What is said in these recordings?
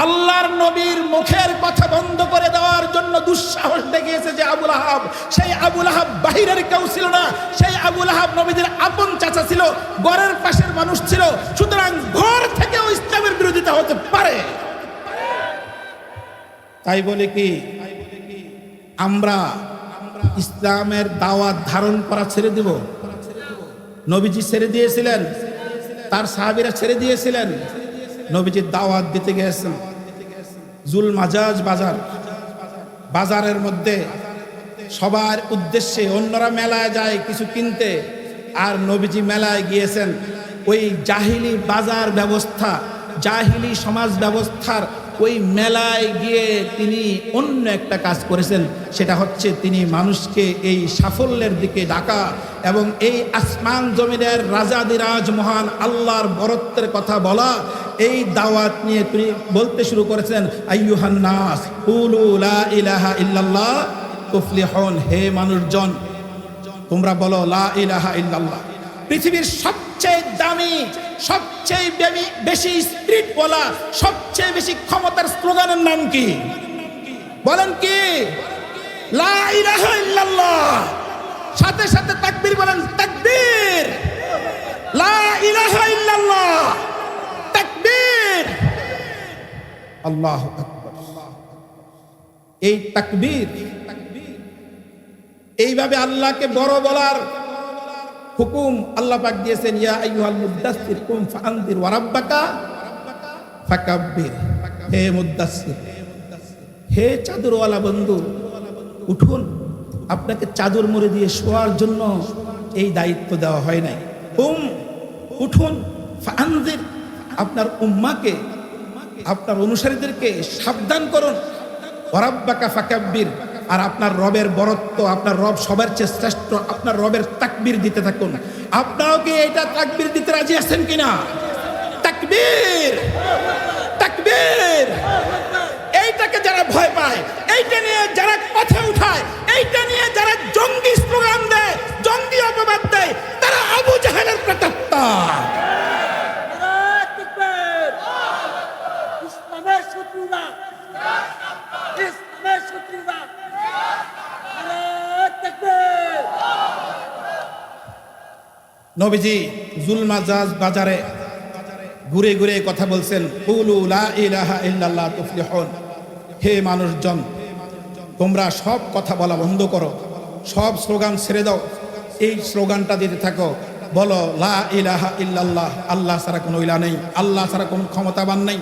আল্লাহর নবীর মুখের কথা বন্ধ করে দেওয়ার জন্য দুঃসাহস দেখিয়েছে যে আবুল আহাব। সেই আবুল আহাব বাহিরের কেউ ছিল না, সেই আবুল আহাব নবীদের আপন চাচা ছিল, ঘরের পাশের মানুষ ছিল। সুতরাং ঘর থেকেও ইসলামের বিরোধিতা হতে পারে। তাই বলে কি আমরা ইসলামের দাওয়াত ধারণ করা ছেড়ে দিব? নবীজি ছেড়ে দিয়েছিলেন, তার সাহাবীরা ছেড়ে দিয়েছিলেন। নবীজি দাওয়াত দিতে গেছেন জুল মাজাজ বাজার, বাজারের মধ্যে সবার উদ্দেশ্যে। অন্যরা মেলায় যায় কিছু কিনতে, আর নবীজি মেলায় গিয়েছেন ওই জাহিলি বাজার ব্যবস্থা, জাহিলি সমাজ ব্যবস্থার ওই মেলায় গিয়ে তিনি অন্য একটা কাজ করেছেন। সেটা হচ্ছে তিনি মানুষকে এই সাফল্যের দিকে ডাকা এবং এই আসমান জমিনের রাজাদিরাজ মহান আল্লাহর বরত্বের কথা বলা, এই দাওয়াত নিয়ে তিনি বলতে শুরু করেছেন, আইয়ুহান নাস কুলু লা ইলাহা ইল্লাল্লাহ তুফলিহুন। হে মানুষজন, তোমরা বলো লা ইলাহা ইল্লাল্লাহ। পৃথিবীর সবচেয়ে দামি, সবচেয়ে বেশি স্পিরিট বলা, সবচেয়ে বেশি ক্ষমতার স্লোগানের নাম কি? বলেন কি? লা ইলাহা ইল্লাল্লাহ। সাথে সাথে তাকবীর বলেন, তাকবীর। লা ইলাহা ইল্লাল্লাহ, তাকবীর। আল্লাহু আকবার। এই তাকবীর, এইভাবে আল্লাহকে বড় বলার হুকুম আল্লাহ পাক দিয়েছেন। ইয়া আইয়ুহাল মুদ্দাসসির কুম ফাআনদির ওয়া রাব্বাকা ফাকাব্বির। হে মুদ্দাসসির, হে চাদরওয়ালা বন্ধু, উঠুন। আপনাকে চাদর মুড়ে দিয়ে শোয়ার জন্য এই দায়িত্ব দেওয়া হয় নাই। উঠুন, ফাআনদির। আপনার উম্মাকে, আপনার অনুসারীদেরকে সাবধান করুন। ওয়া রাব্বাকা ফাকাব্বির। আর আপনার রবের বরত্ব, আপনার রব সবার চেয়ে শ্রেষ্ঠ, আপনার রবের তাকবীর দিতে থাকুন। আপনারাও কি এটা তাকবীর দিতে রাজি আছেন কিনা? তাকবীর, তাকবীর। এইটাকে যারা ভয় পায়, এইটা নিয়ে যারা কথা উঠায়, এইটা নিয়ে যারা জঙ্গি স্লোগান দেয়, জঙ্গি অপবাদ দেয়, তারা আবু জাহেলের প্রেতাত্মা। ইসলামের শত্রুরা, ইসলামের শত্রুরা। নবীজি জুল মাজাজ বাজারে ঘুরে ঘুরে কথা বলছেন, কুলু লা ইলাহা ইল্লাল্লাহ তুফলিহুন। হে মানুষজন, তোমরা সব কথা বলা বন্ধ করো, সব স্লোগান ছেড়ে দাও। এই স্লোগানটা দিতে থাকো, বলো লা ইলাহা ইল্লাল্লাহ। আল্লাহ ছাড়া কোনো ইলাহ নেই, আল্লাহ ছাড়া কোনো ক্ষমতাবান নেই।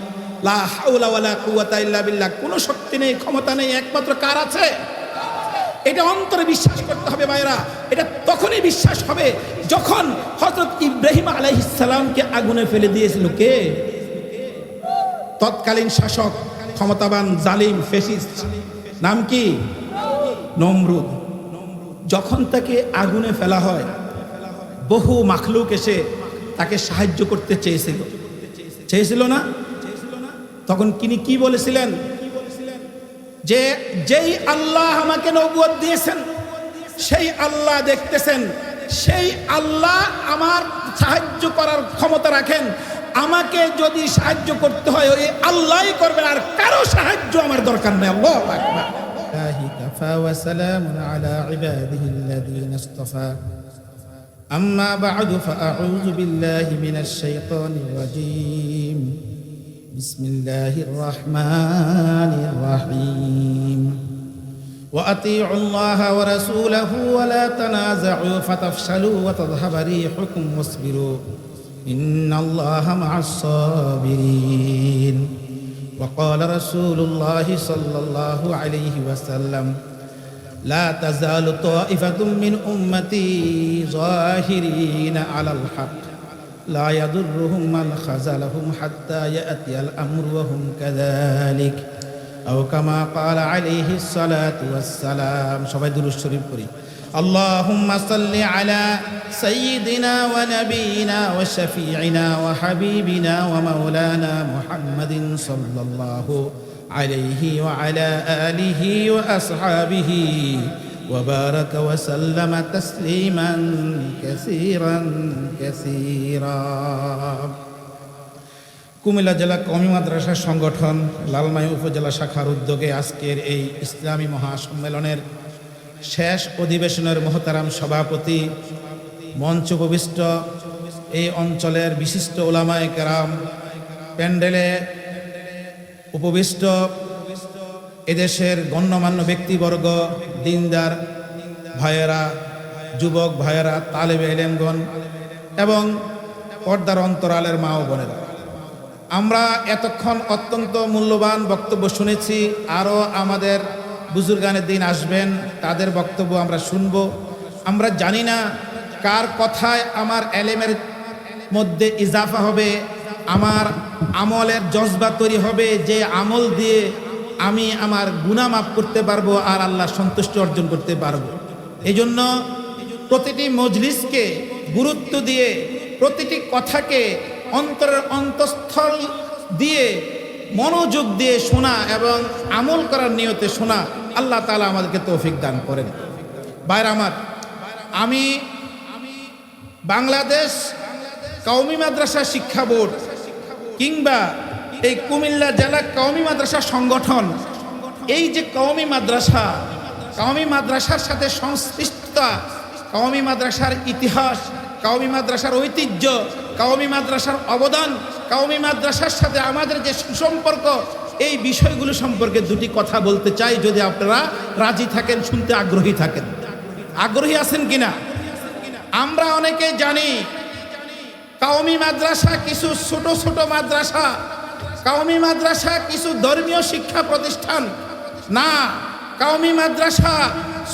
লা হাওলা ওয়ালা কুওয়াতা ইল্লা বিল্লাহ। কোনো শক্তি নেই, ক্ষমতা নেই, একমাত্র কার আছে? এটা অন্তরে বিশ্বাস করতে হবে ভাইরা। এটা তখনই বিশ্বাস হবে যখন হযরত ইব্রাহিম আলাইহিস সালামকে আগুনে ফেলে দিয়েছিল কে? তৎকালীন শাসক, ক্ষমতাবান, জালিম, ফ্যাসিস্ট। নাম কি? নমরুদ। যখন তাকে আগুনে ফেলা হয়, বহু মাখলুক এসে তাকে সাহায্য করতে চেয়েছিল না? তখন তিনি কি বলেছিলেন? যে যেই আল্লাহ আমাকে নবুয়ত দিয়েছেন, সেই আল্লাহ দেখতেছেন, সেই আল্লাহ আমার সাহায্য করার ক্ষমতা রাখেন। আমাকে যদি সাহায্য করতে হয় ওই আল্লাহই করবেন, আর কারো সাহায্য আমার দরকার নেই। আল্লাহু আকবার। কাফা ওয়া সালামুন আলা ইবাদিহিল্লাযীনা ইসতাফা। আম্মা বা'দু ফাআউযু বিল্লাহি মিনাশ শাইতানির রাজীম। বিসমিল্লাহির রহমানির রহিম। وأطيعوا الله ورسوله ولا تنازعوا فتفشلوا وتذهب ريحكم واصبروا إن الله مع الصابرين. وقال رسول الله صلى الله عليه وسلم لا تزال طائفة من أمتي ظاهرين على الحق لا يضرهم من خذلهم حتى يأتي الأمر وهم كذلك أو كما قال عليه الصلاة والسلام. সবাই দুরূদ শরীফ পড়ি। اللهم صل على سيدنا ونبينا وشفيعنا وحبيبنا ومولانا محمد صلى الله عليه وعلى آله وأصحابه وبارك وسلم تسليما كثيرا كثيرا. কুমিল্লা জেলা কওমি মাদ্রাসা সংগঠন লালমাই উপজেলা শাখার উদ্যোগে আজকের এই ইসলামী মহাসম্মেলনের শেষ অধিবেশনের মহতারাম সভাপতি, মঞ্চ উপবিষ্ট এই অঞ্চলের বিশিষ্ট উলামায়ে কেরাম, প্যান্ডেলে উপবিষ্ট এদেশের গণ্যমান্য ব্যক্তিবর্গ, দিনদার ভাইয়েরা, যুবক ভাইয়েরা, তালেবে ইলমগণ এবং পর্দার অন্তরালের মা ও বোনেরা, আমরা এতক্ষণ অত্যন্ত মূল্যবান বক্তব্য শুনেছি। আরও আমাদের বুজুর্গানের দিন আসবেন, তাদের বক্তব্য আমরা শুনব। আমরা জানি না কার কথায় আমার এলেমের মধ্যে ইজাফা হবে, আমার আমলের জজবা তৈরি হবে, যে আমল দিয়ে আমি আমার গুনাহ মাফ করতে পারবো আর আল্লাহর সন্তুষ্টি অর্জন করতে পারবো। এই জন্য প্রতিটি মজলিসকে গুরুত্ব দিয়ে, প্রতিটি কথাকে অন্তরের অন্তঃস্থল দিয়ে মনোযোগ দিয়ে শোনা এবং আমল করার নিয়তে শোনা, আল্লাহ তাআলা আমাদেরকে তৌফিক দান করেন। ভাইরা আমার, আমি বাংলাদেশ কওমি মাদ্রাসা শিক্ষা বোর্ড কিংবা এই কুমিল্লা জেলা কওমি মাদ্রাসা সংগঠন, এই যে কওমি মাদ্রাসার সাথে সংশ্লিষ্টতা, কওমি মাদ্রাসার ইতিহাস, কওমি মাদ্রাসার ঐতিহ্য, কওমি মাদ্রাসার অবদান, কওমি মাদ্রাসার সাথে আমাদের যে সুসম্পর্ক, এই বিষয়গুলো সম্পর্কে দুটি কথা বলতে চাই, যদি আপনারা রাজি থাকেন, শুনতে আগ্রহী থাকেন। আগ্রহী আছেন কিনা? আমরা অনেকেই জানি কওমি মাদ্রাসা কিছু ছোট ছোট মাদ্রাসা, কওমি মাদ্রাসা কিছু ধর্মীয় শিক্ষা প্রতিষ্ঠান না। কওমি মাদ্রাসা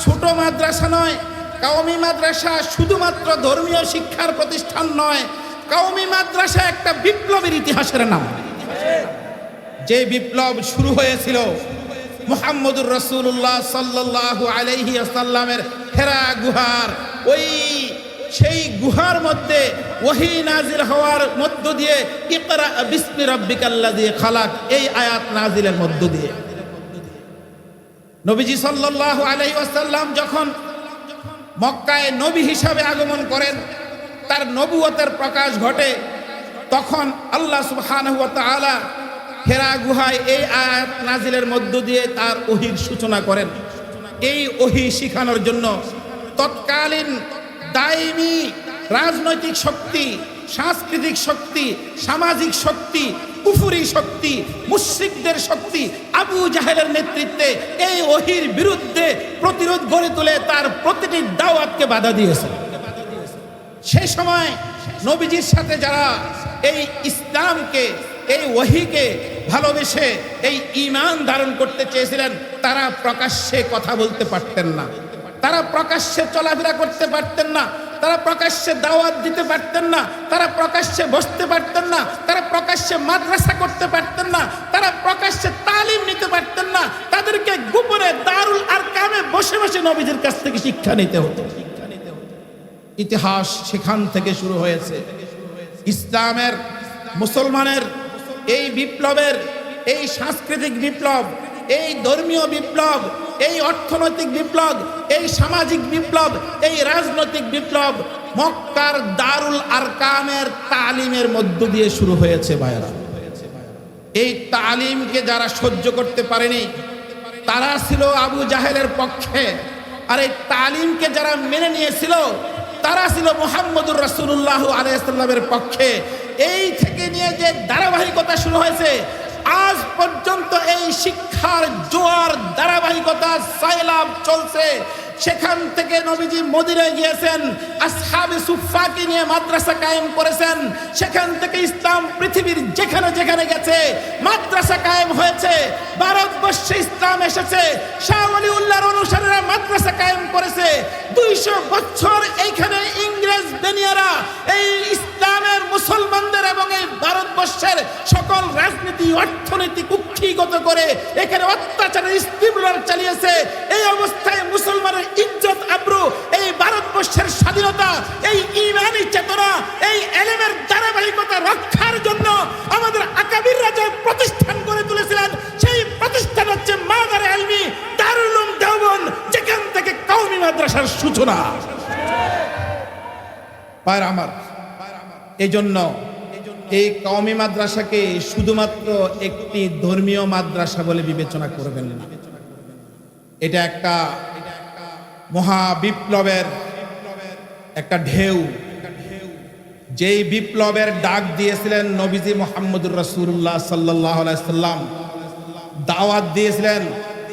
ছোট মাদ্রাসা নয়, কওমি মাদ্রাসা শুধুমাত্র ধর্মীয় শিক্ষার প্রতিষ্ঠান নয়, কওমি মাদ্রাসা একটা বিপ্লবের ইতিহাসের নাম। যে বিপ্লব শুরু হয়েছিল মুহাম্মদুর রাসূলুল্লাহ সাল্লাল্লাহু আলাইহি ওয়াসাল্লামের হেরা গুহার, সেই গুহার মধ্যে ওহী নাজিল হওয়ার মধ্য দিয়ে, ইকরা বিসমি রাব্বিকাল্লাযী খালাক, এই আয়াত নাজিলের মধ্য দিয়ে নবীজি সাল্লাল্লাহু আলাইহি ওয়াসাল্লাম যখন মক্কায় নবী হিসাবে আগমন করেন, তার নবুয়তের প্রকাশ ঘটে, তখন আল্লাহ সুবহানাহু ওয়া তাআলা হেরা গুহায় এই আয়াত নাজিলের মধ্য দিয়ে তার ওহীর সূচনা করেন। এই ওহী শিখানোর জন্য তৎকালীন দায়মি রাজনৈতিক শক্তি, সাংস্কৃতিক শক্তি, সামাজিক শক্তি, কুফরি শক্তি, মুশরিকদের শক্তি আবু জাহেলের নেতৃত্বে এই ওহীর বিরুদ্ধে প্রতিরোধ গড়ে তুলে তার প্রতিটি দাওয়াতকে বাধা দিয়েছে। সেই সময় নবীজির সাথে যারা এই ইসলামকে, এই ওহীকে ভালোবেসে এই ঈমান ধারণ করতে চেয়েছিলেন, তারা প্রকাশ্যে কথা বলতে পারতেন না, তারা প্রকাশ্যে চলাফেরা করতে পারতেন না, তারা প্রকাশ্যে দাওয়াত দিতে পারতেন না, তারা প্রকাশ্যে বসতে পারতেন না, তারা প্রকাশ্যে মাদ্রাসা করতে পারতেন না, তারা প্রকাশ্যে তালিম নিতে পারতেন না। তাদেরকে গোপনে দারুল আরকামে বসে বসে নবীজির কাছ থেকে শিক্ষা নিতে হতো। ইতিহাস সেখান থেকে শুরু হয়েছে। ইসলামের, মুসলমানের এই বিপ্লবের, এই সাংস্কৃতিক বিপ্লব, এই ধর্মীয় বিপ্লব, এই অর্থনৈতিক বিপ্লব, এই সামাজিক বিপ্লব, এই রাজনৈতিক বিপ্লব মক্কার দারুল আরকামের তালিমের মধ্য দিয়ে শুরু হয়েছে। ভাইরা, এই তালিমকে যারা সহ্য করতে পারেনি, তারা ছিল আবু জাহেলের পক্ষে, আর এই তালিমকে যারা মেনে নিয়েছিল, তারা ছিল মুহাম্মদুর রাসূলুল্লাহ আলাইহিস সাল্লামের পক্ষে। এই থেকে নিয়ে যে ধারাবাহিকতা শুরু হয়েছে, আজ পর্যন্ত এই শিক্ষার জোয়ার ধারাবাহিকতা সাইলাব চলছে। সেখান থেকে নবীজি মদিনায় গিয়েছেন, আসহাবে সুফফাকে নিয়ে মাদ্রাসা কায়েম করেছেন। সেখান থেকে ইসলাম পৃথিবীর যেখানে যেখানে গেছে মাদ্রাসা কায়েম হয়েছে। ভারতবর্ষে ইসলাম এসেছে, শাহ ওলিউল্লাহর অনুসারীরা মাদ্রাসা কায়েম করেছে। 200 বছর এইখানে ইংরেজ বেনিয়ারা এই ইসলামের, মুসলমানদের এবং এই ভারতবর্ষের সকল রাজনীতি, অর্থনীতি কুক্ষিগত করে এখানে অত্যাচারের স্টিমুলার চালিয়েছে। এই অবস্থায় মুসলমানের ইজ্জত আবরু, এই ভারতবর্ষের স্বাধীনতা, এই ঈমানি চেতনা, এই এলেমের ধারাবাহিকতা রক্ষার জন্য আমাদের আকাবিররা যে প্রতিষ্ঠান গড়ে তুলেছিলেন, সেই প্রতিষ্ঠান হচ্ছে মাদারে ইলমি দারুল উলুম দেওবন্দ, যেখান থেকে কওমি মাদ্রাসার সূচনা। ভাইরা আমার, এই জন্য এই কওমি মাদ্রাসাকে শুধুমাত্র একটি ধর্মীয় মাদ্রাসা বলে বিবেচনা করবেন না। এটা একটা মহা বিপ্লবের একটা ঢেউ, যেই বিপ্লবের ডাক দিয়েছিলেন নবীজি মুহাম্মদুর রাসূলুল্লাহ সাল্লাল্লাহু আলাইহি সাল্লাম, দাওয়াত দিয়েছিলেন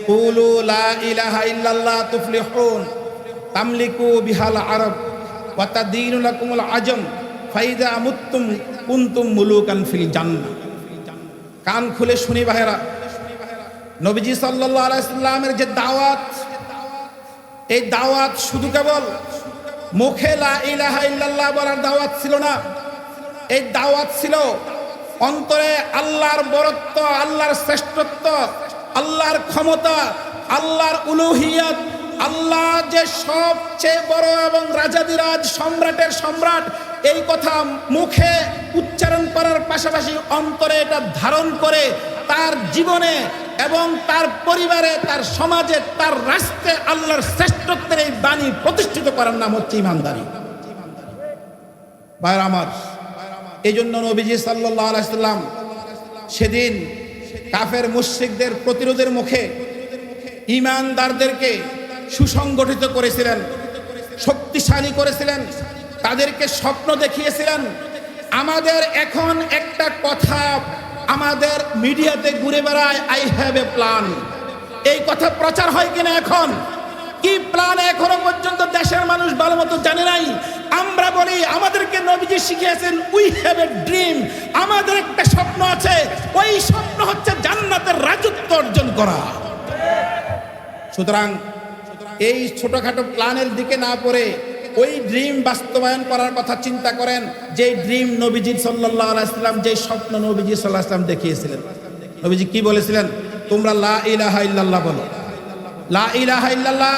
কুলু লা ইলাহা ইল্লাল্লাহ তুফলিহুন তামলিকু বিহাল আরব ওয়া তাদিনু লাকুমুল আজম ফাইদা মুত্তুম কুনতুম মুলুকান ফিল জান্নাহ। কান খুলে শুনি ভাইরা, নবীজি সাল্লাল্লাহু আলাইহি সাল্লামের যে দাওয়াত, এই দাওয়াত শুধু কেবল মুখে লা ইলাহা ইল্লাল্লাহ বলার দাওয়াত ছিল না, এই দাওয়াত ছিল অন্তরে আল্লাহর বরত্ব, আল্লাহর শ্রেষ্ঠত্ব, আল্লাহর ক্ষমতা, আল্লাহর উলুহিয়ত, আল্লাহ যে সবচেয়ে বড় এবং রাজাদিরাজ সম্রাটের সম্রাট, এই কথা মুখে উচ্চারণ করার পাশাপাশি অন্তরে এটা ধারণ করে তার জীবনে এবং তার পরিবারে, তার সমাজে, তার রাষ্ট্রে আল্লাহর শ্রেষ্ঠত্বের এই বাণী প্রতিষ্ঠিত করার নাম হচ্ছে ইমানদারি। ভাইরা আমার, এই জন্য নবীজি সাল্লাল্লাহু আলাইহি সাল্লাম সেদিন কাফের মুশরিকদের প্রতিরোধের মুখে ইমানদারদেরকে সুসংগঠিত করেছিলেন, শক্তিশালী করেছিলেন, তাদেরকে স্বপ্ন দেখিয়েছিলেন। আমাদের এখন একটা কথা আমাদের মিডিয়াতে ঘুরে বেড়ায়, আই হ্যাভ এ প্ল্যান। এই কথা প্রচার হয় কিনা এখন? কি প্ল্যান এখনো পর্যন্ত দেশের মানুষ ভালো মতো জানে নাই। আমরা বলি আমাদেরকে নবীজি শিখিয়েছেন উই হ্যাভ এ ড্রিম, আমাদের একটা স্বপ্ন আছে, ওই স্বপ্ন হচ্ছে জান্নাতের রাজত্ব অর্জন করা। সুতরাং এই ছোটখাটো প্ল্যানের দিকে না পড়ে ওই ড্রিম বাস্তবায়ন করার কথা চিন্তা করেন, যে ড্রিম নবীজি সাল্লাল্লাহু আলাইহি সাল্লাম, যে স্বপ্ন নবীজি সাল্লাল্লাহু আলাইহি সাল্লাম দেখিয়েছিলেন। নবীজি কি বলেছিলেন? তোমরা লা ইলাহা ইল্লাল্লাহ বলো, লা ইলাহা ইল্লাল্লাহ,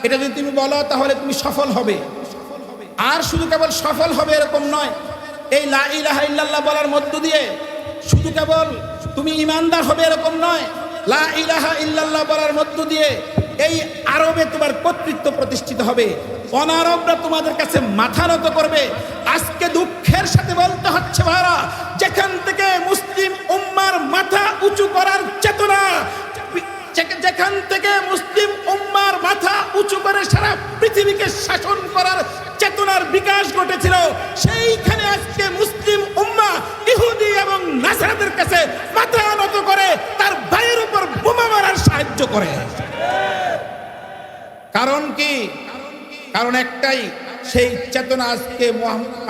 এটা যদি তুমি বলো তাহলে তুমি সফল হবে। আর শুধু কেবল সফল হবে এরকম নয়, এই লা ইলাহা ইল্লাল্লাহ বলার মধ্য দিয়ে শুধু কেবল তুমি ইমানদার হবে এরকম নয়, লা ইলাহা ইল্লাল্লাহ বলার মধ্য দিয়ে এই আরবে তোমার কর্তৃত্ব প্রতিষ্ঠিত হবে, অনারবরা তোমাদের কাছে মাথা নত করবে। আজকে দুঃখের সাথে বলতে হচ্ছে ভাইরা, যেখান থেকে মুসলিম উম্মার মাথা উঁচু করার চেতনা, যেখান থেকে মুসলিম উম্মার মাথা উঁচু করে সারা পৃথিবীকে শাসন করার চেতনার বিকাশ ঘটেছিল, সেইখানে আজকে মুসলিম উম্মাহ ইহুদি এবং নাসারাদের কাছে মাথা নত করে তার ভাইয়ের উপর বোমা মারার সাহায্য করে। কারণ কি? কারণ একটাই, সেই চেতনা আজকে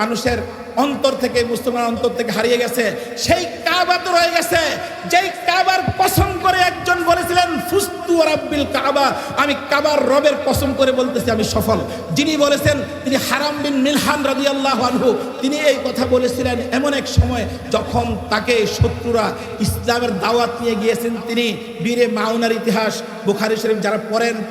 মানুষের অন্তর থেকে, মুসলমান অন্তর থেকে হারিয়ে গেছে। সেই কাবা তো রয়ে গেছে, যেই কাবার কসম করে একজন বলেছিলেন ফুস্তু রাব্বিল কাবা, আমি কাবার রবের কসম করে বলতেছি আমি সফল। যিনি বলেছেন তিনি হারাম বিন মিলহান রাদিয়াল্লাহু আনহু, তিনি এই কথা বলেছিলেন এমন এক সময় যখন তাকে শত্রুরা ইসলামের দাওয়াত নিয়ে গিয়েছেন। তিনি বীরে মাউনার ইতিহাস বুখারী শরীফ যারা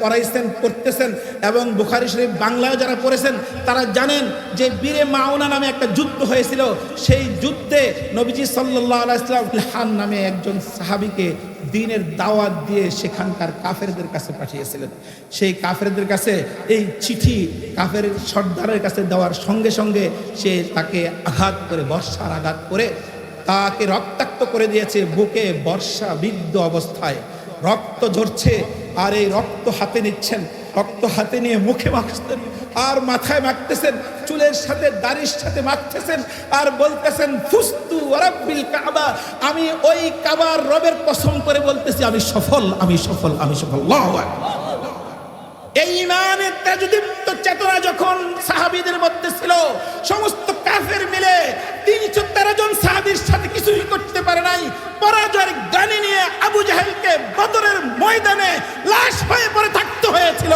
পড়াইছেন, পড়তেছেন এবং বুখারী শরীফ বাংলায় যারা পড়েছেন তারা জানেন যে বীরে মাউনা নামে একটা যুদ্ধ হয়েছিল। সেই যুদ্ধে নবীজি সাল্লাল্লাহু আলাইহি ওয়াসাল্লাম ইলহান নামে একজন সাহাবীকে দ্বীনের দাওয়াত দিয়ে সেখানকার কাফেরদের কাছে পাঠিয়েছিলেন। সেই কাফেরদের কাছে এই চিঠি কাফের সর্দারের কাছে দেওয়ার সঙ্গে সঙ্গে সে তাকে আঘাত করে, বর্ষার আঘাত করে তাকে রক্তাক্ত করে দিয়েছে। বুকে বর্ষা বিদ্ধ অবস্থায় রক্ত ঝরছে, আর এই রক্ত হাতে নিচ্ছেন, রক্ত হাতে নিয়ে মুখে মাখতেন আর মাথায় মাখতেছেন, চুলের সাথে দাড়ির সাথে মাখতেছেন আর বলতেছেন ফুস্তু রাব্বিল কাবা, আমি ওই কাবার রবের কসম করে বলতেছি আমি সফল, আমি সফল, আমি সফল। আল্লাহু আকবার। এই ইমানের তেজদীপ্ত চেতনা যখন সাহাবীদের মধ্যে ছিল, সমস্ত কাফের মিলে 313 জন সাহাবীর সাথে কিছুই করতে পারে নাই। পরাজয়ের গানি নিয়ে আবু জাহেলকে বদরের ময়দানে লাশ হয়ে পড়ে থাকতে হয়েছিল।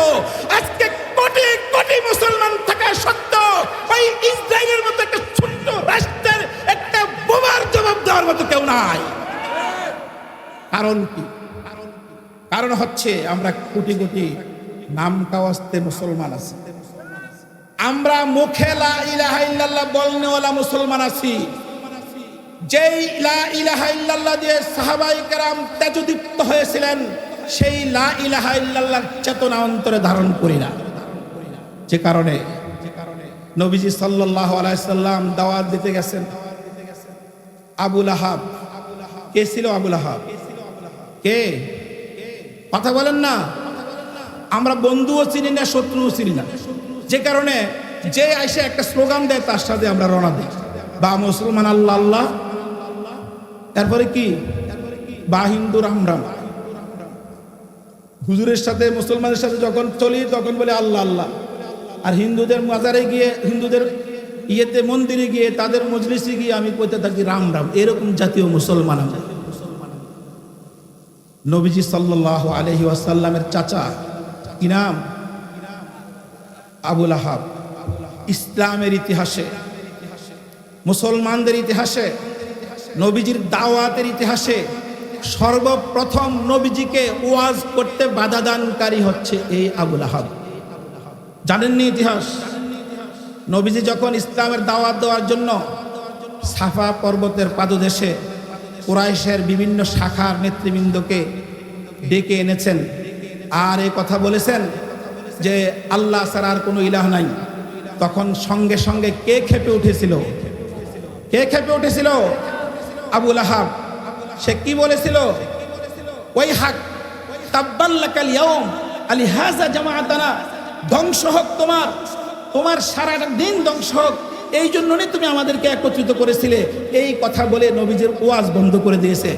আজকে কোটি কোটি মুসলমান থাকা সত্ত্বেও ওই ইসরায়েলের মতো একটা ছোট্ট রাষ্ট্রের একটা বোমার জবাব দেওয়ার মতো কেউ নাই। কারণ কি? কারণ হচ্ছে আমরা কোটি কোটি নাম কাওয়াস্তে মুসলমান আছি, আমরা মুখে লা ইলাহা ইল্লাল্লাহ বলনেওয়ালা মুসলমান আছি। যেই লা ইলাহা ইল্লাল্লাহ দিয়ে সাহাবায়ে কেরাম তেজদীপ্ত হয়েছিলেন, সেই লা ইলাহা ইল্লাল্লাহর চেতনা অন্তরে ধারণ করি না। যে কারণে নবীজি সাল্লাল্লাহু আলাইহি সাল্লাম দাওয়াত দিতে গেছেন, আবুল আহাব। কে ছিল আবুল আহাব? কে? কথা বলেন না। আমরা বন্ধুও চিনি না, শত্রুও চিনি না, যে কারণে যে আইসে একটা স্লোগান দেয় তার সাথে আমরা রওনা দিই, বা মুসলমান আল্লাহ আল্লাহ, তারপরে কি বা হিন্দু রাম রাম। হুজুরের সাথে মুসলমানের সাথে যখন চলি তখন বলে আল্লাহ আল্লাহ, আর হিন্দুদের মাজারে গিয়ে, হিন্দুদের ইয়েতে মন্দিরে গিয়ে, তাদের মজলিসে গিয়ে আমি কইতে থাকি রাম রাম। এরকম জাতীয় মুসলমান আমরা। নবীজি সাল্লাল্লাহু আলাইহি ওয়াসাল্লামের চাচা কি নাম? আবুল আহাব। ইসলামের ইতিহাসে, মুসলমানদের ইতিহাসে, নবীজির দাওয়াতের ইতিহাসে সর্বপ্রথম নবীজিকে ওয়াজ করতে বাধা দানকারী হচ্ছে এই আবুল আহাব। জানেননি ইতিহাস? নবীজি যখন ইসলামের দাওয়াত দেওয়ার জন্য সাফা পর্বতের পাদদেশে কুরাইশের বিভিন্ন শাখার নেতৃবৃন্দকে ডেকে এনেছেন, আর এই কথা বলেছেন যে আল্লাহ ছাড়া আর কোনো ইলাহ নাই, তখন সঙ্গে সঙ্গে কে খেপে উঠেছিল? কে খেপে উঠেছিল? আবুল আহাব। সে কি বলেছিল? ওই হাক তাব্বাল্লাকাল ইয়াউম আলিহাযা জামাআতানা, ধ্বংস হোক তোমার, তোমার সারাটা দিন ধ্বংস হোক, এই জন্যই তুমি আমাদেরকে একত্রিত করেছিলে। এই কথা বলে নবীজির ওয়াজ বন্ধ করে দিয়েছে।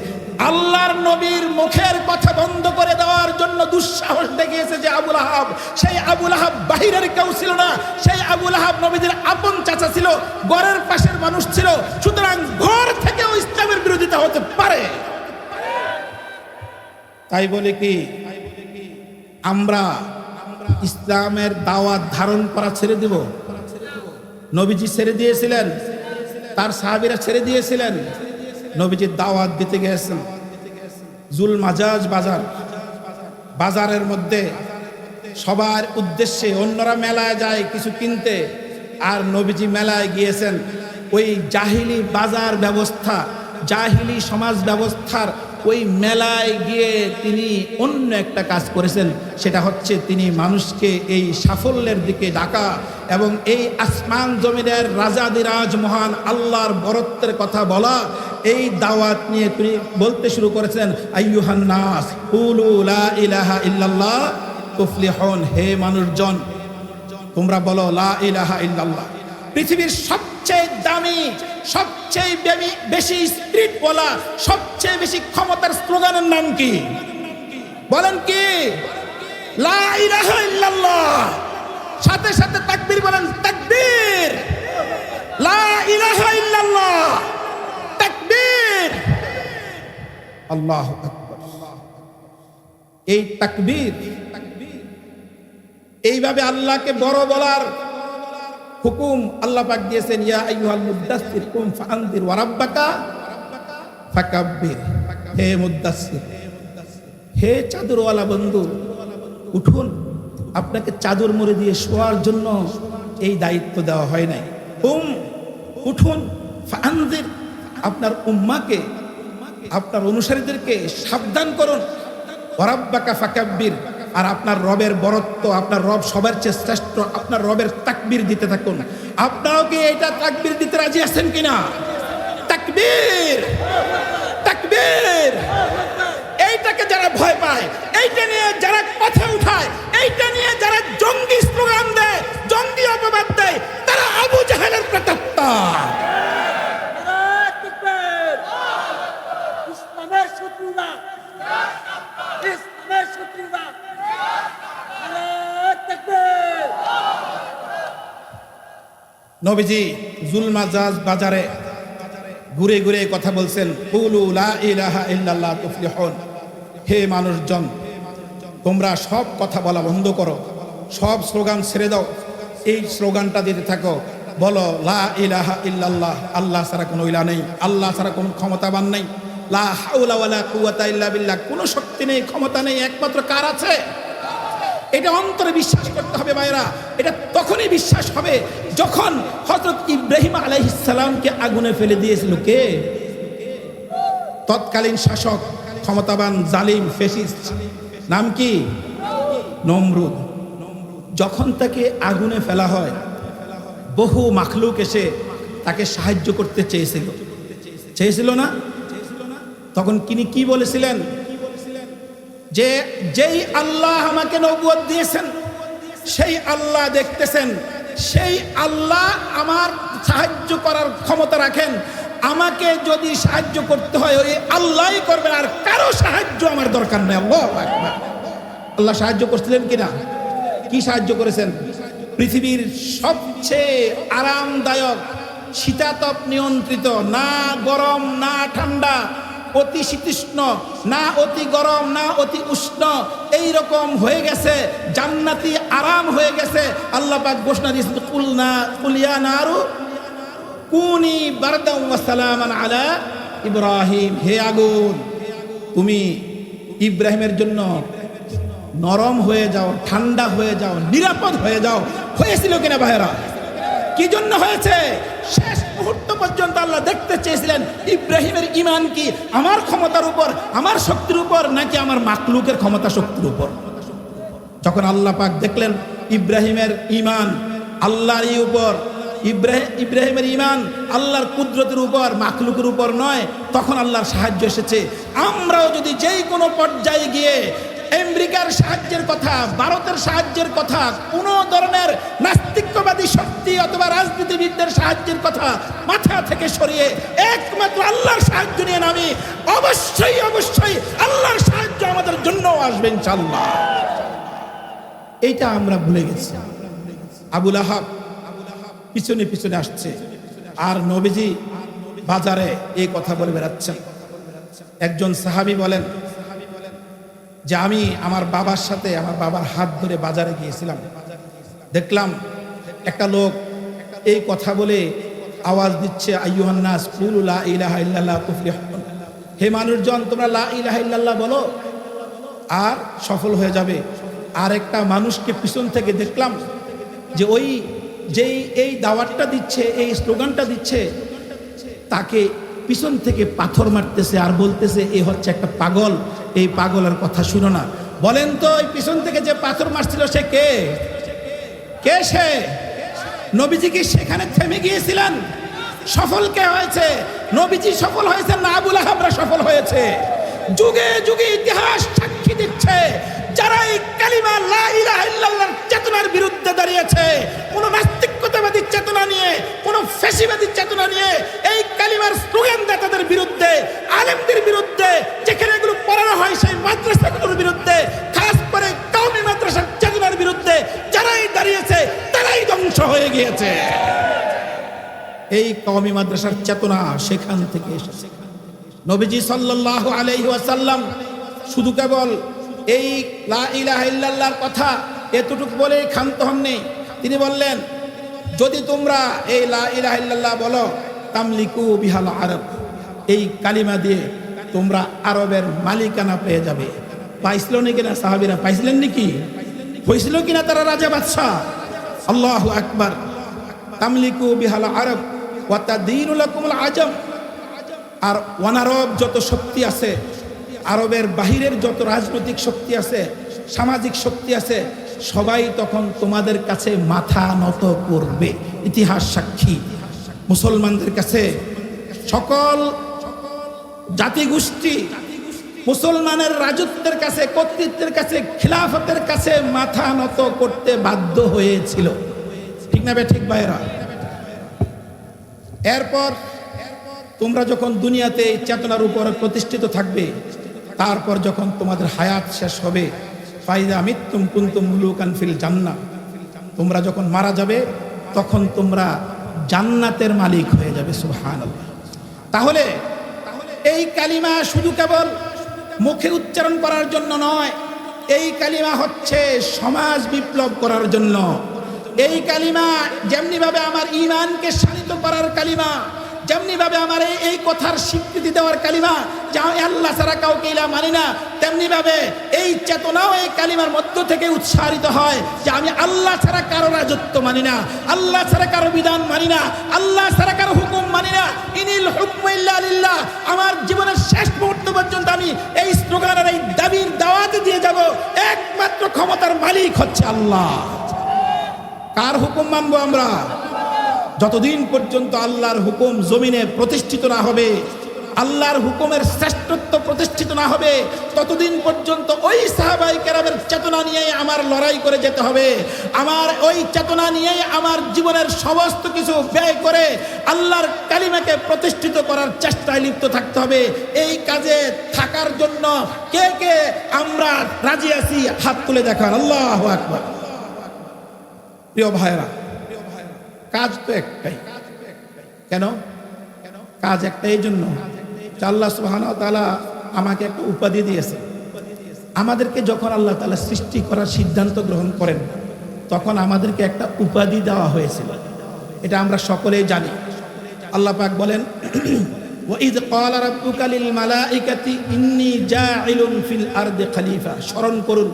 আল্লাহর নবীর মুখের কথা বন্ধ করে দেওয়ার জন্য দুঃসাহস দেখিয়েছে যে আবুল আহাব। সেই আবুল আহাব বাহিরের কেউ ছিল না, সেই আবুল আহাব নবীজির আপন চাচা ছিল, ঘরের পাশের মানুষ ছিল। সুতরাং ঘর থেকেও ইসলামের বিরোধিতা হতে পারে। তাই বলে কি আমরা ইসলামের দাওয়াত ধারণ করা ছেড়ে দিব? নবীজি ছেড়ে দিয়েছিলেন, তার সাহাবীরা ছেড়ে দিয়েছিলেন। নবীজি দাওয়াত দিতে গিয়েছেন জুল মাজাজ বাজার, বাজারের মধ্যে সবার উদ্দেশ্যে। অন্যরা মেলায় যায় কিছু কিনতে, আর নবীজি মেলায় গিয়েছেন ওই জাহিলি বাজার ব্যবস্থা, জাহিলি সমাজ ব্যবস্থার ওই মেলায় গিয়ে তিনি অন্য একটা কাজ করেছেন। সেটা হচ্ছে তিনি মানুষকে এই সাফল্যের দিকে ডাকা এবং এই আসমান জমিনের রাজাদিরাজ মহান আল্লাহর বরত্বের কথা বলা, এই দাওয়াত নিয়ে তিনি বলতে শুরু করেছেন, আইয়ুহান নাস কুলু লা ইলাহা ইল্লাল্লাহ তুফলিহুন। হে মানুষজন, তোমরা বলো লা ইলাহা ইল্লাল্লাহ। পৃথিবীর সবচেয়ে দামি, সবচেয়ে বেশি স্পিরিট বলা, সবচেয়ে বেশি ক্ষমতার স্লোগানের নাম কি? বলেন কি? লা ইলাহা ইল্লাল্লাহ। সাথে সাথে তাকবীর বলেন, তাকবীর। লা ইলাহা ইল্লাল্লাহ, তাকবীর। আল্লাহু আকবার। এই তাকবীর, এইভাবে আল্লাহকে বড় বলার হুকুম আল্লাহ পাক দিয়েছেন। ইয়া আইয়ুহাল মুদ্দাসসির কুম ফাআনদির ওয়া রাব্বাকা ফাকাব্বির। হে মুদ্দাসসির, হে চাদরওয়ালা বন্ধু, উঠুন। আপনাকে চাদর মুড়ে দিয়ে শোয়ার জন্য এই দায়িত্ব দেওয়া হয় নাই। উঠুন, ফাআনদির, আপনার উম্মাকে, আপনার অনুসারীদেরকে সাবধান করুন। ওয়া রাব্বাকা ফাকাব্বির, আর আপনার রবের বরত্ব, আপনার রব সবার চেয়ে শ্রেষ্ঠ, আপনার রবের তাকবীর দিতে থাকুন। আপনারাও কি এটা তাকবীর দিতে রাজি আছেন কিনা? তাকবীর, তাকবীর। এইটাকে যারা ভয় পায়, এইটা নিয়ে যারা কথা উঠায়, এইটা নিয়ে যারা জঙ্গি স্লোগান দেয়, জঙ্গি অপবাদ দেয়, তারা আবু জাহেলের প্রেতাত্মা। ইসলামের শত্রুরা, ইসলামের শত্রুরা। নবীজি জুল মাজাজ বাজারে ঘুরে ঘুরে কথা বলছেন, কুলু লা ইলাহা ইল্লাল্লাহ তুফলিহুন। হে মানুষজন, তোমরা সব কথা বলা বন্ধ করো, সব স্লোগান ছেড়ে দাও। এই স্লোগানটা দিতে থাকো, বলো লা ইলাহা ইল্লাল্লাহ, আল্লাহ ছাড়া কোনো ইলাহ নেই, আল্লাহ ছাড়া কোনো ক্ষমতাবান নেই। লা হাওলা ওয়ালা কুওয়াতা ইল্লা বিল্লাহ, কোনো শক্তি নেই, ক্ষমতা নেই, একমাত্র কার আছে? এটা অন্তরে বিশ্বাস করতে হবে ভাইরা। এটা তখনই বিশ্বাস হবে যখন হযরত ইব্রাহিম আলাইহিস সালামকে আগুনে ফেলে দিয়েছিল কে? তৎকালীন শাসক, ক্ষমতাবান, জালিম, ফ্যাসিস্ট, নাম কি? নমরুদ। যখন তাকে আগুনে ফেলা হয়, বহু মাখলুক এসে তাকে সাহায্য করতে চেয়েছিল, চেয়েছিল না? তখন তিনি কি বলেছিলেন? যে যেই আল্লাহ আমাকে নবুয়ত দিয়েছেন, সেই আল্লাহ দেখতেছেন, সেই আল্লাহ আমার সাহায্য করার ক্ষমতা রাখেন। আমাকে যদি সাহায্য করতে হয় ওই আল্লাহই করবেন, আর কারো সাহায্য আমার দরকার নেই। আল্লাহু আকবার। আল্লাহ সাহায্য করছিলেন কিনা? কি সাহায্য করেছেন? পৃথিবীর সবচেয়ে আরামদায়ক, শীতাতপ নিয়ন্ত্রিত, না গরম না ঠান্ডা, অতি শীতোষ্ণ না অতি গরম না অতি উষ্ণ, এই রকম হয়ে গেছে, জান্নাতি আরাম হয়ে গেছে। আল্লাহ পাক ঘোষণা দিয়েছেন, কুলিয়া নারু কুনি বারদাম ওয়া সালামান আলা ইব্রাহিম। হে আগুন, তুমি ইব্রাহিমের জন্য নরম হয়ে যাও, ঠান্ডা হয়ে যাও, নিরাপদ হয়ে যাও। হয়েছিল কিনা ভাইরা? কি জন্য হয়েছে? শেষ মুহূর্ত পর্যন্ত আল্লাহ দেখতে চেয়েছিলেন ইব্রাহিমের ঈমান কি আমার ক্ষমতার উপর, আমার শক্তির উপর, নাকি আমার মাকলুকের ক্ষমতা শক্তির উপর। যখন আল্লাহ পাক দেখলেন ইব্রাহিমের ঈমান আল্লাহরই উপর, ইব্রাহিমের ঈমান আল্লাহর কুদরতের উপর, মাকলুকের উপর নয়, তখন আল্লাহর সাহায্য এসেছে। আমরাও যদি যেই কোনো পর্যায়ে গিয়ে আমেরিকার সাহায্যের কথা, ভারতের সাহায্যের কথা, কোন ধরনের নাস্তিকবাদী শক্তি অথবা রাজনীতিবিদদের সাহায্যের কথা মাথা থেকে সরিয়ে একমাত্র আল্লাহর সাহায্য নিয়ে নামি, অবশ্যই অবশ্যই আল্লাহর সাহায্য আমাদের জন্য আসবে ইনশাআল্লাহ। এইটা আমরা ভুলে গেছি। আবুল আহাব পিছনে পিছনে আসছে, আর নবীজি বাজারে এই কথা বলে বেড়াচ্ছেন। একজন সাহাবী বলেন যে আমি আমার বাবার সাথে, আমার বাবার হাত ধরে বাজারে গিয়েছিলাম, দেখলাম একটা লোক এই কথা বলে আওয়াজ দিচ্ছে, আইয়ুহান নাস কুলু লা ইলাহা ইল্লাল্লাহ তুফলিহুন। হে মানুষজন, তোমরা লা ইলাহা ইল্লাল্লাহ বলো আর সফল হয়ে যাবে। আর একটা মানুষকে পিছন থেকে দেখলাম যে ওই যেই এই দাওয়াতটা দিচ্ছে, এই স্লোগানটা দিচ্ছে, তাকে পিছন থেকে পাথর মারতেছে আর বলতেছে এ হচ্ছে একটা পাগল, এই পাগলের কথা শুনো না। বলেন তো ওই পিছন থেকে যে পাথর মারছিল সে কে? কে সে? নবীজি কি সেখানে থেমে গিয়েছিলেন? সফল কে হয়েছে? নবীজি সফল হয়েছে না আবুল আহাবরা সফল হয়েছে? যুগে যুগে ইতিহাস সাক্ষী দিচ্ছে, যারা এই কালিমা লা ইলাহা ইল্লাল্লাহর চেতনার বিরুদ্ধে দাঁড়িয়েছে, কোন নাস্তিকতাবাদী চেতনা নিয়ে, কোন ফ্যাসিবাদী চেতনা নিয়ে, এই কালিমার স্লোগান দাতাদের বিরুদ্ধে, আলেমদের বিরুদ্ধে, যেখানে এগুলো পড়ানো হয় সেই মাদ্রাসাগুলোর বিরুদ্ধে, খাস করে কওমি মাদ্রাসার চেতনার বিরুদ্ধে যারাই দাঁড়িয়েছে তারাই ধ্বংস হয়ে গিয়েছে। এই কওমি মাদ্রাসার চেতনা সেখান থেকে এসেছে। নবীজি সাল্লাল্লাহু আলাইহি ওয়াসাল্লাম শুধু কেবল এই লা ইলাহা ইল্লাল্লাহর কথা এতটুকু বলে ক্ষান্ত হননি। তিনি বললেন, যদি তোমরা এই লা ইলাহা ইল্লাল্লাহ বলো, তামলিকু বিহাল আরব, এই কালিমা দিয়ে তোমরা আরবের মালিকানা পেয়ে যাবে। পাইছিল নাকি না সাহাবীরা? পাইছিলেন নাকি? হয়েছিল কিনা তারা রাজা বাদশাহ? আল্লাহু আকবার। তামলিকু বিহাল আরব ওয়া তাদিনু লাকুমুল আজম। আর অনারব যত শক্তি আছে, আরবের বাহিরের যত রাজনৈতিক শক্তি আছে, সামাজিক শক্তি আছে, সবাই তখন তোমাদের কাছে মাথা নত করবে। ইতিহাস সাক্ষী। মুসলমানদের কাছে সকল জাতিগোষ্ঠী মুসলমানের রাজত্বের কাছে, কর্তৃত্বের কাছে, খিলাফতের কাছে মাথা নত করতে বাধ্য হয়েছিল। ঠিক না বে ঠিক ভাইরা? এরপর তোমরা যখন দুনিয়াতে এই চেতনার উপর প্রতিষ্ঠিত থাকবে, তারপর যখন তোমাদের হায়াত শেষ হবে, ফাইদা মিতুম কুনতুম মুলুকান ফিল জান্নাহ, তোমরা যখন মারা যাবে তখন তোমরা জান্নাতের মালিক হয়ে যাবে। সুবহানাল্লাহ। তাহলে এই কালিমা শুধু কেবল মুখে উচ্চারণ করার জন্য নয়, এই কালিমা হচ্ছে সমাজ বিপ্লব করার জন্য। এই কালিমা যেমনি ভাবে আমার ঈমানকে শানিত করার কালিমা, যেমনি ভাবে আমার এই কথার স্বীকৃতি দেওয়ার কালিমা যে আল্লাহ ছাড়া কাউকে ইলাহ মানি না, তেমনি ভাবে এই চেতনাও এই কালিমার মধ্য থেকে উৎসারিত হয় যে আমি আল্লাহ ছাড়া কারো রাজত্ব মানি না, আল্লাহ ছাড়া কারো বিধান মানি না, আল্লাহ ছাড়া কারো হুকুম মানি না। ইনিল হুকমু ইল্লা লিল্লাহ। আমার জীবনের শেষ মুহূর্ত পর্যন্ত আমি এই স্লোগানের, এই দাবির দাওয়াত দিয়ে যাব, একমাত্র ক্ষমতার মালিক হচ্ছে আল্লাহ। কার হুকুম মানবো আমরা? যতদিন পর্যন্ত আল্লাহর হুকুম জমিনে প্রতিষ্ঠিত না হবে, আল্লাহর হুকুমের শ্রেষ্ঠত্ব প্রতিষ্ঠিত না হবে ততদিন পর্যন্ত ওই সাহাবায়ে কেরামের চেতনা নিয়েই আমার লড়াই করে যেতে হবে। আমার ওই চেতনা নিয়েই আমার জীবনের সমস্ত কিছু ব্যয় করে আল্লাহর কালিমাকে প্রতিষ্ঠিত করার চেষ্টায় লিপ্ত থাকতে হবে। এই কাজে থাকার জন্য কে কে আমরা রাজি আছি? হাত তুলে দেখান। আল্লাহু আকবার। প্রিয় ভাইরা, কাজ তো একটাই। কেন কাজ একটা? এই জন্য আল্লাহ সুবহানাহু ওয়া তাআলা আমাকে একটা উপাধি দিয়েছে। আমাদেরকে যখন আল্লাহ তাআলা সৃষ্টি করার সিদ্ধান্ত গ্রহণ করেন তখন আমাদেরকে একটা উপাধি দেওয়া হয়েছিল, এটা আমরা সকলেই জানি। আল্লাহ পাক বলেন, ওয়াইদ ক্বালা রাব্বুকা লিল মালাইকাতি ইন্নী জাইলুন ফিল আরদি খলিফা। স্মরণ করুন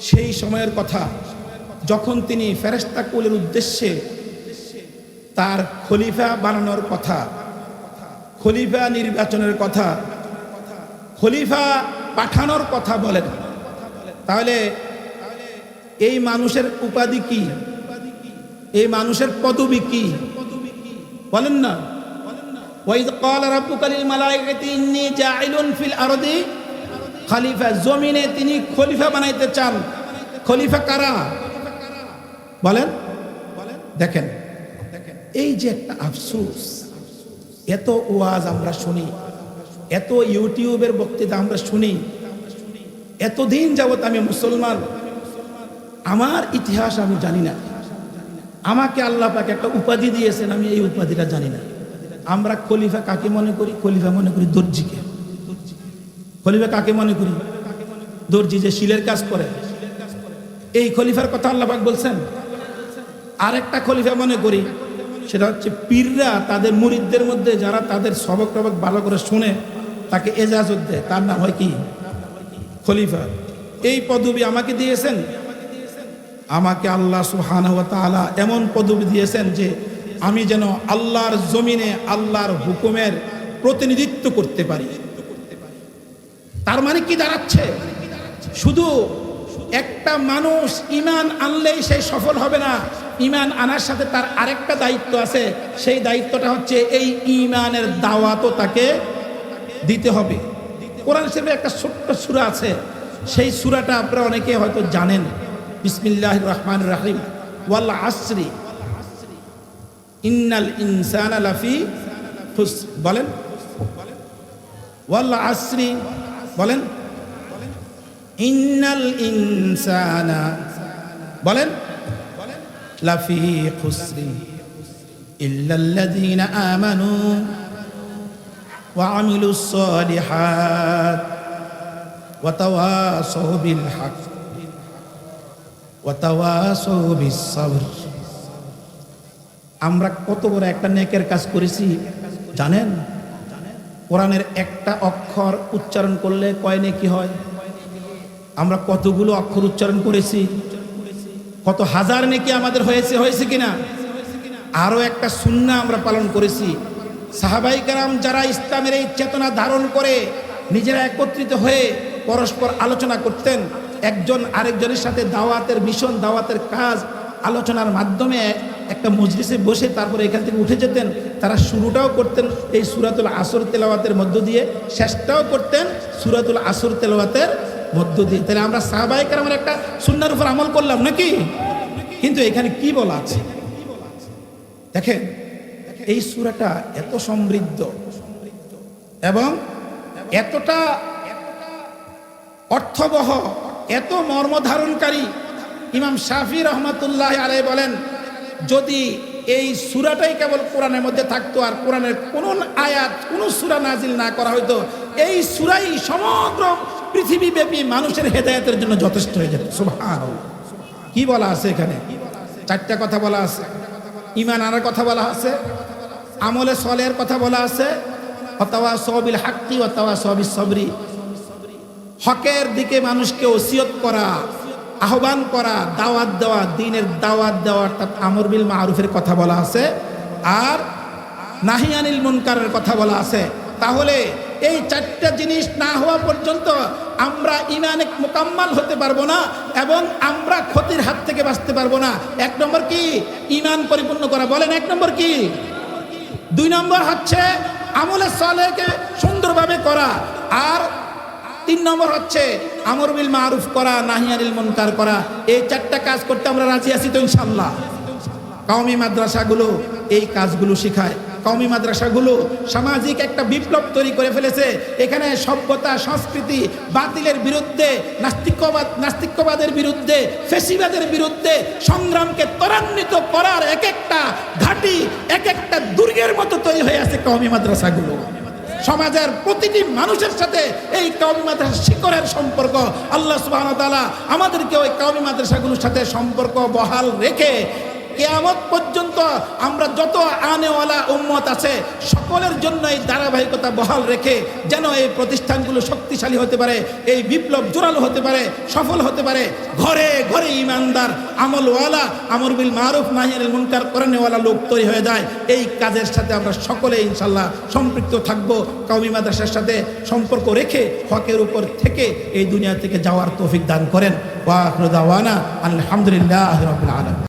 সেই সময়ের কথা যখন তিনি ফেরেশতা কুলের উদ্দেশ্যে তার খলিফা বানানোর কথা, খলিফা নির্বাচনের কথা, খলিফা পাঠানোর কথা বলেন। তাহলে এই মানুষের উপাধি কি? এই মানুষের পদবি কি? বলেন না। ওয়াইদ ক্বালা রাব্বুকা লিল মালাইকাতি ইন্নী জাইলুন ফিল আরদি খলিফা। জমিনে তিনি খলিফা বানাইতে চান। খলিফা কারা? বলেন। দেখেন এই যে একটা আফসোস, এত ওয়াজ আমরা শুনি, এত ইউটিউবের বক্তৃতা আমরা শুনি, এতদিন যাবত আমি মুসলমান, আমার ইতিহাস আমি জানি না। আমাকে আল্লাহ পাক একটা উপাধি দিয়েছেন, আমি এই উপাধিটা জানি না। আমরা খলিফা কাকে মনে করি? খলিফা মনে করি দর্জিকে। খলিফা কাকে মনে করি? দর্জি যে শিলের কাজ করে, এই খলিফার কথা আল্লাহ পাক বলছেন। আরেকটা খলিফা মনে করি, সেটা হচ্ছে পীররা তাদের মুরিদদের মধ্যে যারা তাদের সবক টবক ভালো করে শুনে তাকে এজাজত দেয়, তার নাম হয় কি? খলিফা। এই পদবি আমাকে দিয়েছেন। আমাকে আল্লাহ সুবহানাহু ওয়া তাআলা এমন পদবি দিয়েছেন যে আমি যেন আল্লাহর জমিনে আল্লাহর হুকুমের প্রতিনিধিত্ব করতে পারি। তার মানে কি দাঁড়াচ্ছে? শুধু একটা মানুষ ঈমান আনলেই সে সফল হবে না। ঈমান আনার সাথে তার আরেকটা দায়িত্ব আছে। সেই দায়িত্বটা হচ্ছে এই ঈমানের দাওয়াতও তাকে দিতে হবে। কোরআন শরীফে একটা ছোট্ট সূরা আছে, সেই সূরাটা আপনারা অনেকে হয়তো জানেন। বিসমিল্লাহির রহমানির রহিম। ওয়াল আসরি ইন্নাল ইনসানা লাফি খুসর। বলেন ওয়াল আসরি। বলেন ইন্নাল ইনসানা। বলেন লাফি খুসরি ইল্লাল্লাযীনা আমানু ওয়া আমিলুস সালিহাত ওয়া তাওয়াসাউ বিল হক ওয়া তাওয়াসাউ বিস সাবর। আমরা কত বড় একটা নেকের কাজ করেছি জানেন? কোরআনের একটা অক্ষর উচ্চারণ করলে কয় নেকি হয়? আমরা কতগুলো অক্ষর উচ্চারণ করেছি, কত হাজার নেকি আমাদের হয়েছে কিনা? আরো একটা সুন্নাহ আমরা পালন করেছি। সাহাবায়ে কেরাম যারা ইসলামের এই চেতনা ধারণ করে নিজেরা একত্রিত হয়ে পরস্পর আলোচনা করতেন, একজন আরেকজনের সাথে দাওয়াতের মিশন, দাওয়াতের কাজ আলোচনার মাধ্যমে একটা মজলিসে বসে তারপরে এখান থেকে উঠে যেতেন। তারা শুরুটাও করতেন এই সূরাতুল আসর তেলাওয়াতের মধ্য দিয়ে, শেষটাও করতেন সূরাতুল আসর তেলাওয়াতের মধ্য দিয়ে। তাহলে আমরা সাহাবায়ে কেরামের একটা সুন্নাহর উপর আমল করলাম নাকি? কিন্তু এখানে কি বলা আছে দেখেন, এই সূরাটা এত সমৃদ্ধ এবং এতটা অর্থবহ, এত মর্মধারণকারী। ইমাম শাফি রহমাতুল্লাহ আলাইহি বলেন, যদি এই সূরাটাই কেবল কোরআনের মধ্যে থাকতো আর কোরআনের কোন আয়াত, কোন সূরা নাজিল না করা হয়তো, এই সূরাই সমগ্র পৃথিবীব্যাপী মানুষের হেদায়েতের জন্য যথেষ্ট হয়ে যেত। সুবহানাল্লাহ। কি বলা আছে এখানে? চারটা কথা বলা আছে। ঈমান আনার কথা বলা আছে, আমলে সলেহের কথা বলা আছে, ওয়াতাওয়াসাউ বিল হাক্কি ওয়াতাওয়াসাউ বিস সবরি। হকের দিকে মানুষকে ওসিয়ত করা, আহ্বান করা, দাওয়াত দেওয়া, দ্বীনের দাওয়াত দেওয়া, অর্থাৎ আমর বিল মারুফের কথা বলা আছে, আর নাহি আনিল মুনকারের কথা বলা আছে। তাহলে এই চারটা জিনিস না হওয়া পর্যন্ত আমরা ঈমানে মুকাম্মাল হতে পারবো না এবং আমরা ক্ষতির হাত থেকে বাঁচতে পারবো না। এক নম্বর কি? ঈমান পরিপূর্ণ করা। বলেন এক নম্বর কি? দুই নম্বর হচ্ছে আমলে সালেহকে সুন্দরভাবে করা। আর 3 নম্বর হচ্ছে আমর বিল মারুফ করা, নাহি আনিল মুনকার করা। এই 4টা কাজ করতে আমরা রাজি আছি তো ইনশাআল্লাহ। কওমি মাদ্রাসাগুলো এই কাজগুলো শেখায়। কওমি মাদ্রাসাগুলো সামাজিক একটা বিপ্লব তৈরি করে ফেলেছে। এখানে সভ্যতা, সংস্কৃতি, বাতিলের বিরুদ্ধে, নাস্তিক্যবাদের বিরুদ্ধে, ফেসিবাদের বিরুদ্ধে সংগ্রামকে ত্বরান্বিত করার এক একটা ঘাঁটি, এক একটা দুর্গের মতো তৈরি হয়ে আছে কওমি মাদ্রাসাগুলো। সমাজের প্রতিটি মানুষের সাথে এই কওমি মাদ্রাসা শিকড়ের সম্পর্ক। আল্লাহ সুবহানাহু ওয়া তাআলা আমাদেরকে ওই কওমি মাদ্রাসাগুলোর সাথে সম্পর্ক বহাল রেখে কিয়ামত পর্যন্ত আমরা যত আনেওয়ালা উম্মত আছে সকলের জন্য এই ধারাবাহিকতা বহাল রেখে যেন এই প্রতিষ্ঠানগুলো শক্তিশালী হতে পারে, এই বিপ্লব জোরালো হতে পারে, সফল হতে পারে। ঘরে ঘরে ইমানদার, আমলওয়ালা, আমর বিল মারুফ নাহি আনিল মুনকার করানেওয়ালা লোক তৈরি হয়ে যায়। এই কাজের সাথে আমরা সকলে ইনশাআল্লাহ সম্পৃক্ত থাকব। কওমি মাদ্রাসার সাথে সম্পর্ক রেখে হকের উপর থেকে এই দুনিয়া থেকে যাওয়ার তৌফিক দান করেন। ওয়া আখিরু দাওয়ানা আলহামদুলিল্লাহি রাব্বিল আলামিন।